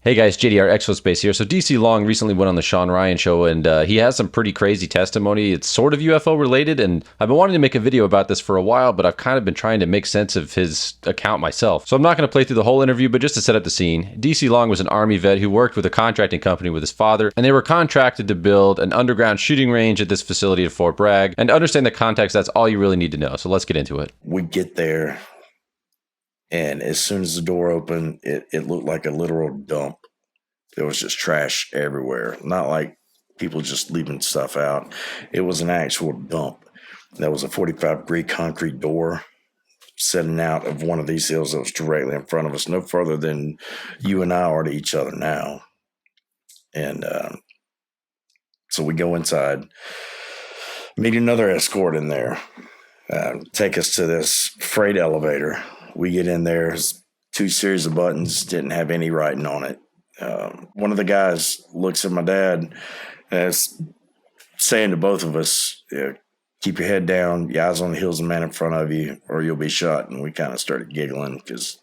Hey guys, JDR Exospace here. So DC Long recently went on the Shawn Ryan Show, and he has some pretty crazy testimony. It's sort of UFO related, and I've been wanting to make a video about this for a while, but I've kind of been trying to make sense of his account myself. So I'm not going to play through the whole interview, but just to set up the scene, DC Long was an Army vet who worked with a contracting company with his father, and they were contracted to build an underground shooting range at this facility at Fort Bragg. And to understand the context, that's all you really need to know. So let's get into it. We get there, and as soon as the door opened, it looked like a literal dump. There was just trash everywhere. Not like people just leaving stuff out. It was an actual dump. That was a 45-degree concrete door setting out of one of these hills that was directly in front of us, no further than you and I are to each other now. And so we go inside, meet another escort in there, take us to this freight elevator. We get in there, two series of buttons, didn't have any writing on it. One of the guys looks at my dad and is saying to both of us, keep your head down, your eyes on the heels of the man in front of you, or you'll be shot. And we kind of started giggling because,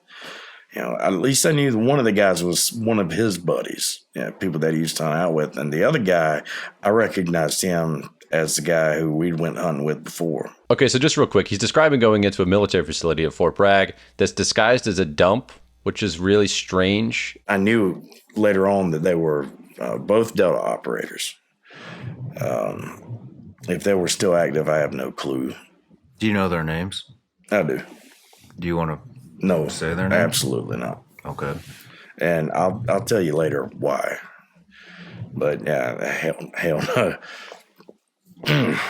at least I knew one of the guys was one of his buddies, people that he used to hunt out with. And the other guy, I recognized him as the guy who we went hunting with before. Okay, so just real quick, he's describing going into a military facility at Fort Bragg that's disguised as a dump, which is really strange. I knew later on that they were both Delta operators. If they were still active, I have no clue. Do you know their names? I do. Do you want to say their names? Absolutely not. Okay. And I'll tell you later why. But yeah, hell no.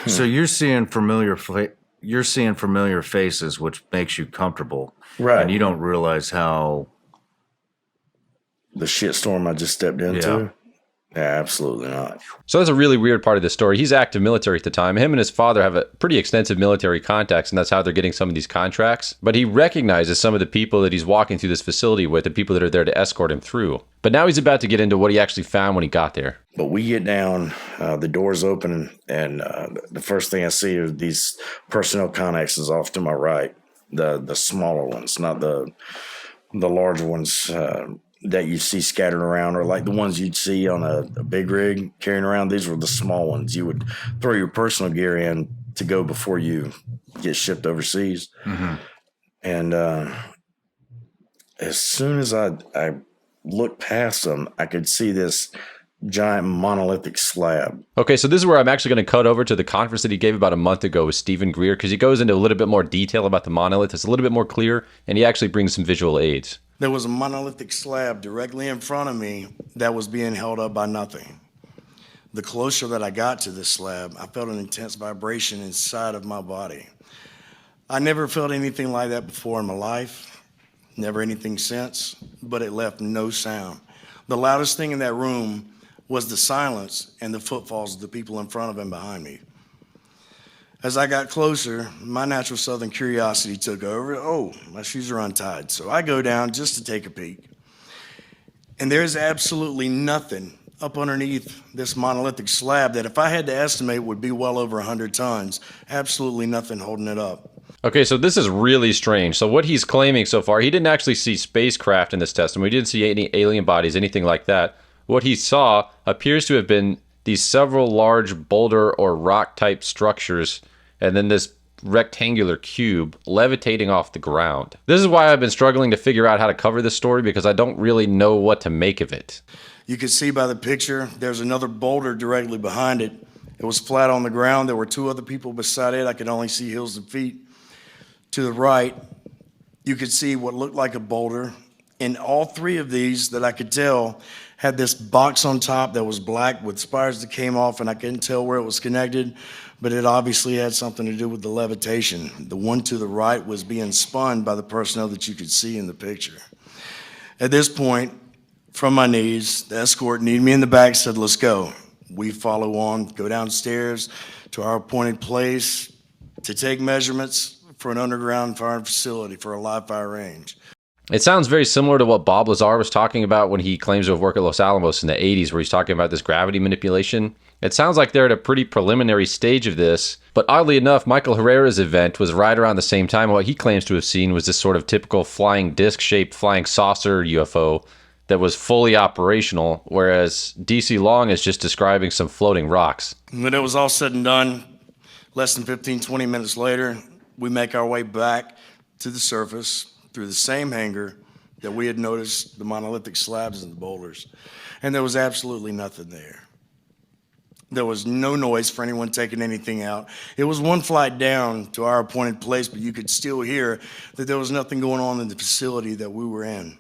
So you're seeing familiar faces, which makes you comfortable. Right. And you don't realize how the shitstorm I just stepped into? Yeah, absolutely not. So that's a really weird part of this story. He's active military at the time. Him and his father have a pretty extensive military contacts, and that's how they're getting some of these contracts. But he recognizes some of the people that he's walking through this facility with, the people that are there to escort him through. But now he's about to get into what he actually found when he got there. But we get down, the doors open, and the first thing I see are these personnel connexes off to my right, the smaller ones, not the larger ones that you see scattered around, or like the ones you'd see on a big rig carrying around. These were the small ones you would throw your personal gear in to go before you get shipped overseas. Mm-hmm. And as soon as I looked past them, I could see this giant monolithic slab. Okay, so this is where I'm actually going to cut over to the conference that he gave about a month ago with Stephen Greer, because he goes into a little bit more detail about the monolith. It's a little bit more clear, and he actually brings some visual aids. There was a monolithic slab directly in front of me that was being held up by nothing. The closer that I got to this slab, I felt an intense vibration inside of my body. I never felt anything like that before in my life, never anything since, but it left no sound. The loudest thing in that room was the silence and the footfalls of the people in front of and behind me. As I got closer, my natural southern curiosity took over. Oh, my shoes are untied. So I go down just to take a peek. And there's absolutely nothing up underneath this monolithic slab that, if I had to estimate, would be well over 100 tons. Absolutely nothing holding it up. Okay, so this is really strange. So what he's claiming so far, he didn't actually see spacecraft in this testimony. He didn't see any alien bodies, anything like that. What he saw appears to have been these several large boulder or rock type structures, and then this rectangular cube levitating off the ground. This is why I've been struggling to figure out how to cover this story, because I don't really know what to make of it. You can see by the picture, there's another boulder directly behind it. It was flat on the ground. There were two other people beside it. I could only see heels and feet. To the right, you could see what looked like a boulder. And all three of these that I could tell had this box on top that was black with spires that came off, and I couldn't tell where it was connected, but it obviously had something to do with the levitation. The one to the right was being spun by the personnel that you could see in the picture. At this point, from my knees, the escort kneed me in the back, said, "Let's go." We follow on, go downstairs to our appointed place to take measurements for an underground firing facility for a live fire range. It sounds very similar to what Bob Lazar was talking about when he claims to have worked at Los Alamos in the 80s, where he's talking about this gravity manipulation. It sounds like they're at a pretty preliminary stage of this, but oddly enough, Michael Herrera's event was right around the same time. What he claims to have seen was this sort of typical flying disc-shaped flying saucer UFO that was fully operational, whereas DC Long is just describing some floating rocks. When it was all said and done, less than 15, 20 minutes later, we make our way back to the surface through the same hangar that we had noticed the monolithic slabs and the boulders. And there was absolutely nothing there. There was no noise for anyone taking anything out. It was one flight down to our appointed place, but you could still hear that there was nothing going on in the facility that we were in.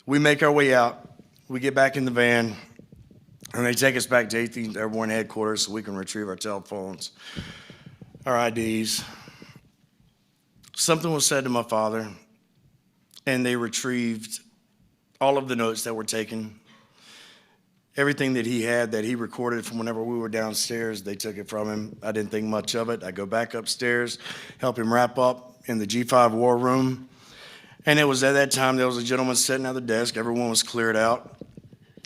We make our way out. We get back in the van, and they take us back to 18th Airborne Headquarters so we can retrieve our telephones, our IDs. Something was said to my father, and they retrieved all of the notes that were taken. Everything that he had that he recorded from whenever we were downstairs, they took it from him. I didn't think much of it. I go back upstairs, help him wrap up in the G5 war room. And it was at that time there was a gentleman sitting at the desk. Everyone was cleared out.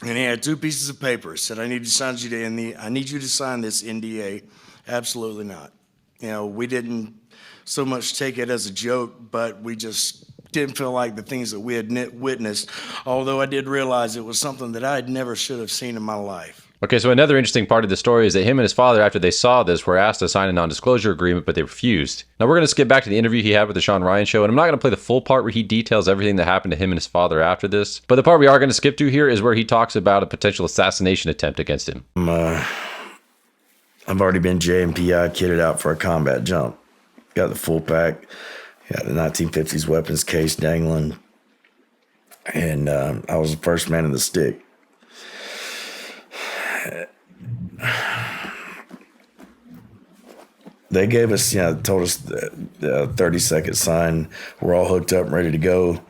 And he had two pieces of paper. Said, I need you to sign this NDA. Absolutely not. You know, we didn't so much take it as a joke, but we just didn't feel like the things that we had witnessed, although I did realize it was something that I never should have seen in my life. Okay, so another interesting part of the story is that him and his father, after they saw this, were asked to sign a non-disclosure agreement, but they refused. Now we're going to skip back to the interview he had with the Shawn Ryan Show, and I'm not going to play the full part where he details everything that happened to him and his father after this, but the part we are going to skip to here is where he talks about a potential assassination attempt against him. I've already been JMPI kitted out for a combat jump. Got the full pack. Got the 1950s weapons case dangling. And I was the first man in the stick. They gave us, told us the 30-second sign. We're all hooked up and ready to go.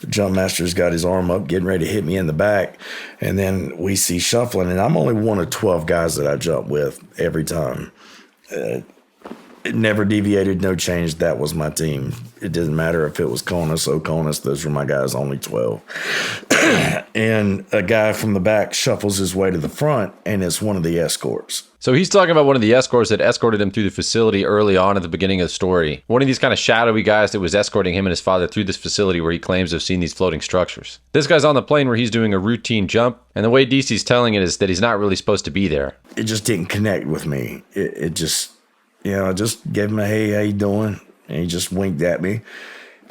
The jump master's got his arm up, getting ready to hit me in the back. And then we see shuffling, and I'm only one of 12 guys that I jump with every time. It never deviated, no change. That was my team. It didn't matter if it was CONUS, OCONUS. Those were my guys, only 12. And a guy from the back shuffles his way to the front, and it's one of the escorts. So he's talking about one of the escorts that escorted him through the facility early on at the beginning of the story. One of these kind of shadowy guys that was escorting him and his father through this facility where he claims to have seen these floating structures. This guy's on the plane where he's doing a routine jump, and the way DC's telling it is that he's not really supposed to be there. It just didn't connect with me. It just... I just gave him a, hey, how you doing? And he just winked at me.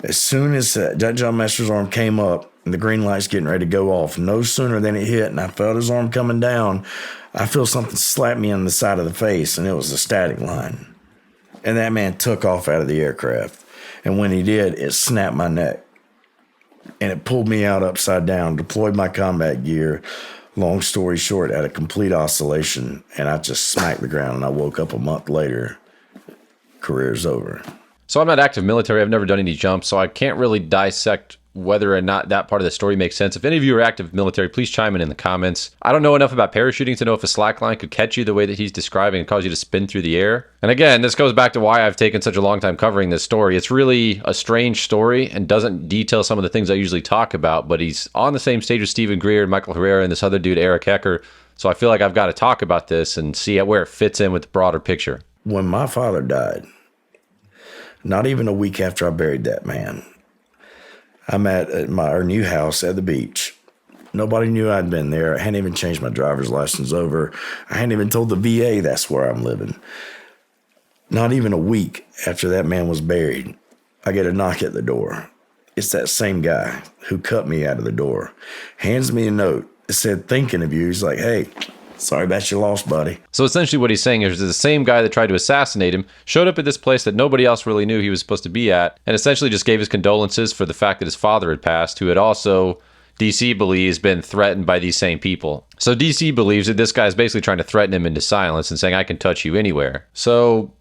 As soon as that jump master's arm came up and the green light's getting ready to go off, no sooner than it hit and I felt his arm coming down, I feel something slap me on the side of the face, and it was a static line. And that man took off out of the aircraft. And when he did, it snapped my neck. And it pulled me out upside down, deployed my combat gear. Long story short, at a complete oscillation, and I just smacked the ground, and I woke up a month later. Career's over. So I'm not active military. I've never done any jumps, so I can't really dissect whether or not that part of the story makes sense. If any of you are active military, please chime in the comments. I don't know enough about parachuting to know if a slack line could catch you the way that he's describing and cause you to spin through the air. And again, this goes back to why I've taken such a long time covering this story. It's really a strange story and doesn't detail some of the things I usually talk about, but he's on the same stage with Stephen Greer and Michael Herrera and this other dude, Eric Hecker. So I feel like I've got to talk about this and see where it fits in with the broader picture. When my father died, not even a week after I buried that man, I'm at our new house at the beach. Nobody knew I'd been there. I hadn't even changed my driver's license over. I hadn't even told the VA that's where I'm living. Not even a week after that man was buried, I get a knock at the door. It's that same guy who cut me out of the door. Hands me a note. It said, thinking of you. He's like, hey, sorry about your loss, buddy. So essentially what he's saying is the same guy that tried to assassinate him showed up at this place that nobody else really knew he was supposed to be at, and essentially just gave his condolences for the fact that his father had passed, who had also, DC believes, been threatened by these same people. So DC believes that this guy is basically trying to threaten him into silence and saying, I can touch you anywhere. So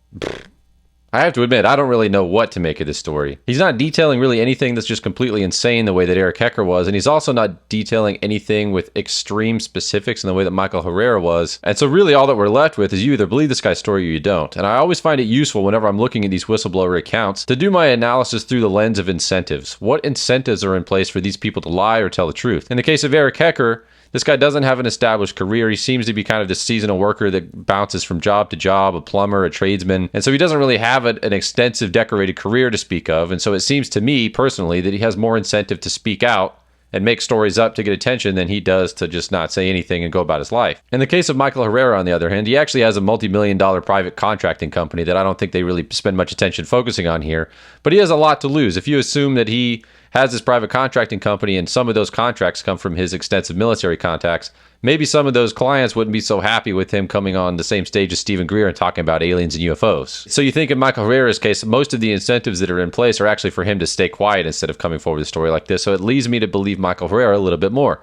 I have to admit, I don't really know what to make of this story. He's not detailing really anything that's just completely insane the way that Eric Hecker was, and he's also not detailing anything with extreme specifics in the way that Michael Herrera was. And so really all that we're left with is you either believe this guy's story or you don't. And I always find it useful whenever I'm looking at these whistleblower accounts to do my analysis through the lens of incentives. What incentives are in place for these people to lie or tell the truth? In the case of Eric Hecker, this guy doesn't have an established career. He seems to be kind of this seasonal worker that bounces from job to job, a plumber, a tradesman. And so he doesn't really have have an extensive decorated career to speak of. And so it seems to me personally that he has more incentive to speak out and make stories up to get attention than he does to just not say anything and go about his life. In the case of Michael Herrera, on the other hand, he actually has a multi-million-dollar private contracting company that I don't think they really spend much attention focusing on here, but he has a lot to lose. If you assume that he has this private contracting company and some of those contracts come from his extensive military contacts, maybe some of those clients wouldn't be so happy with him coming on the same stage as Stephen Greer and talking about aliens and UFOs. So you think in Michael Herrera's case, most of the incentives that are in place are actually for him to stay quiet instead of coming forward with a story like this. So it leads me to believe Michael Herrera a little bit more.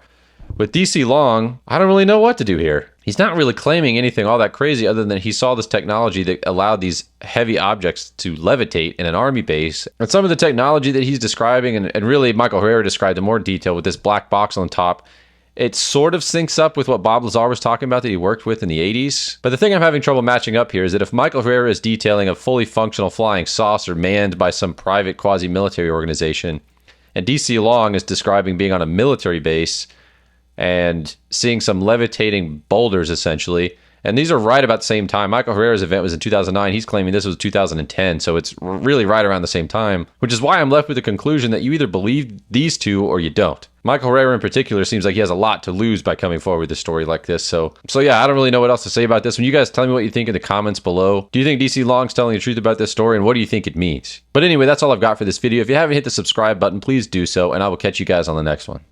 With DC Long, I don't really know what to do here. He's not really claiming anything all that crazy other than he saw this technology that allowed these heavy objects to levitate in an army base. And some of the technology that he's describing, and really Michael Herrera described in more detail with this black box on top, it sort of syncs up with what Bob Lazar was talking about that he worked with in the 80s. But the thing I'm having trouble matching up here is that if Michael Herrera is detailing a fully functional flying saucer manned by some private quasi-military organization, and DC Long is describing being on a military base and seeing some levitating boulders, essentially, and these are right about the same time. Michael Herrera's event was in 2009. He's claiming this was 2010, so it's really right around the same time, which is why I'm left with the conclusion that you either believe these two or you don't. Michael Herrera in particular seems like he has a lot to lose by coming forward with a story like this. So yeah, I don't really know what else to say about this one. You guys tell me what you think in the comments below. Do you think DC Long's telling the truth about this story, and what do you think it means? But anyway, that's all I've got for this video. If you haven't hit the subscribe button, please do so, and I will catch you guys on the next one.